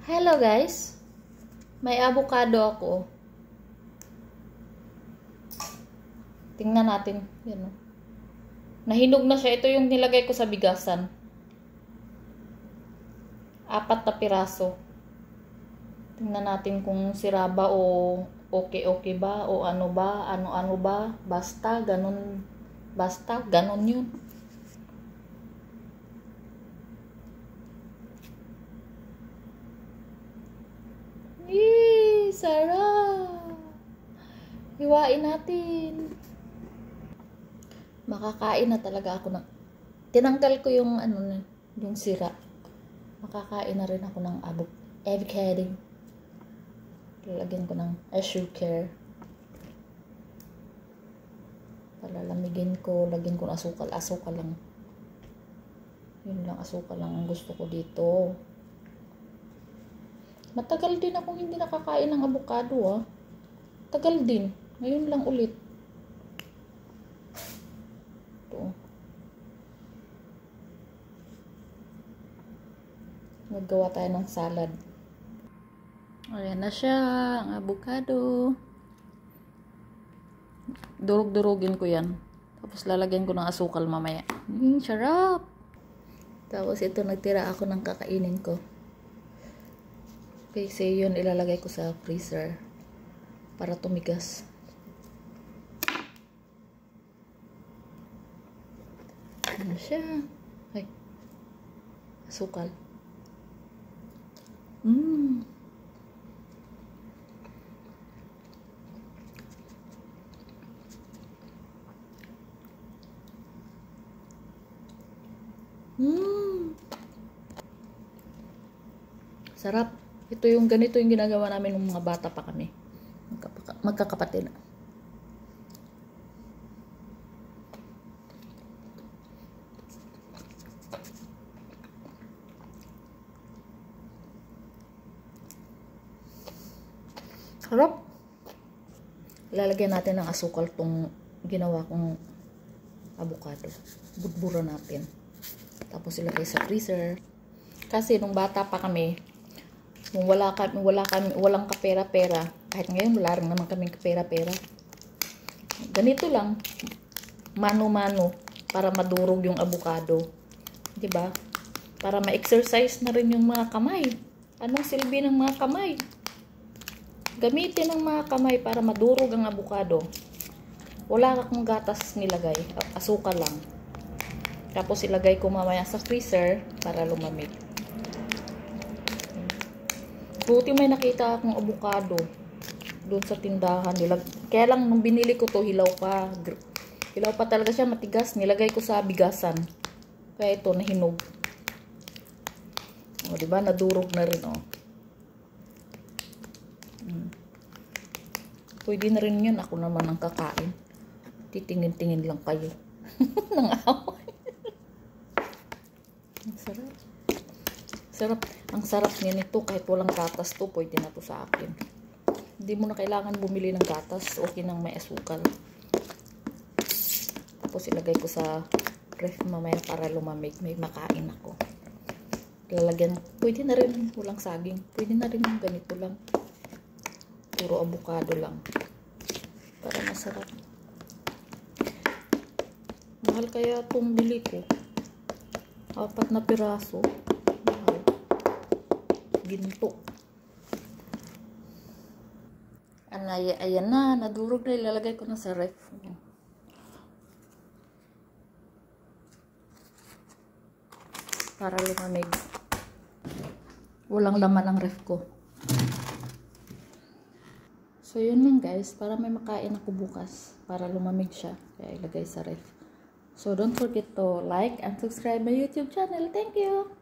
Hello guys, may avocado ako. Tingnan natin. Yan, oh. Nahinog na siya. Ito yung nilagay ko sa bigasan. 4 na piraso. Tingnan natin kung sira ba o okay ba o ano ba. Basta ganun yun. Sarap! Hiwain natin. Makakain na talaga ako ng... Tinanggal ko yung yung sira. Makakain na rin ako ng avocado. Lalagyan ko ng sugar. Palalamigin ko. Lagyan ko ng asukal. Asukal lang. Yun lang, asukal lang ang gusto ko dito. Matagal din akong hindi nakakain ng avocado, ah. Tagal din. Ngayon lang ulit. Ito. Naggawa tayo ng salad. Ayan na siya, ang avocado. Durog-durugin ko yan. Tapos lalagyan ko ng asukal mamaya. Sarap! Tapos ito, nagtira ako ng kakainin ko. Kasi yun ilalagay ko sa freezer para tumigas. Ano siya? Ay. Asukal. Sarap. Ito yung ganito yung ginagawa namin ng mga bata pa kami. Magkakapatid. Sarap. Lalagyan natin ng asukal tong ginawa kong avocado. Budbura natin. Tapos ilagay sa freezer. Kasi nung bata pa kami, kung walang kapera-pera, kahit ngayon wala rin naman kaming kapera-pera. Ganito lang, mano-mano, para madurog yung avocado. 'Di ba? Para ma-exercise na rin yung mga kamay. Anong silbi ng mga kamay? Gamitin ng mga kamay para madurog ang avocado. Wala akong gatas nilagay, asukal lang. Tapos ilagay ko mamaya sa freezer para lumamig. Buti may nakita akong avocado doon sa tindahan. Kaya lang nung binili ko to, hilaw pa. Hilaw pa talaga siya, matigas. Nilagay ko sa bigasan. Kaya ito, nahinog. O, diba? Nadurog na rin, o. Pwede na rin yun. Ako naman ang kakain. Titingin-tingin lang kayo. Nang away. Ang sarap. Sarap. Ang sarap niya nito. Kahit walang gatas to, pwede na to sa akin. Hindi mo na kailangan bumili ng gatas. Okay nang may asukal. Tapos ilagay ko sa ref mamaya para lumamig. May makain ako. Lalagyan. Pwede na rin walang saging. Pwede na rin ganito lang. Puro avocado lang. Para masarap. Mahal kaya itong bili ko. 4 na piraso. Ginto. Ayan na, nadurog na, ilalagay ko na sa ref. Para lumamig. Walang laman ang ref ko. So yun lang guys, para may makain ako bukas, para lumamig siya, kaya ilagay sa ref. So don't forget to like and subscribe my YouTube channel. Thank you!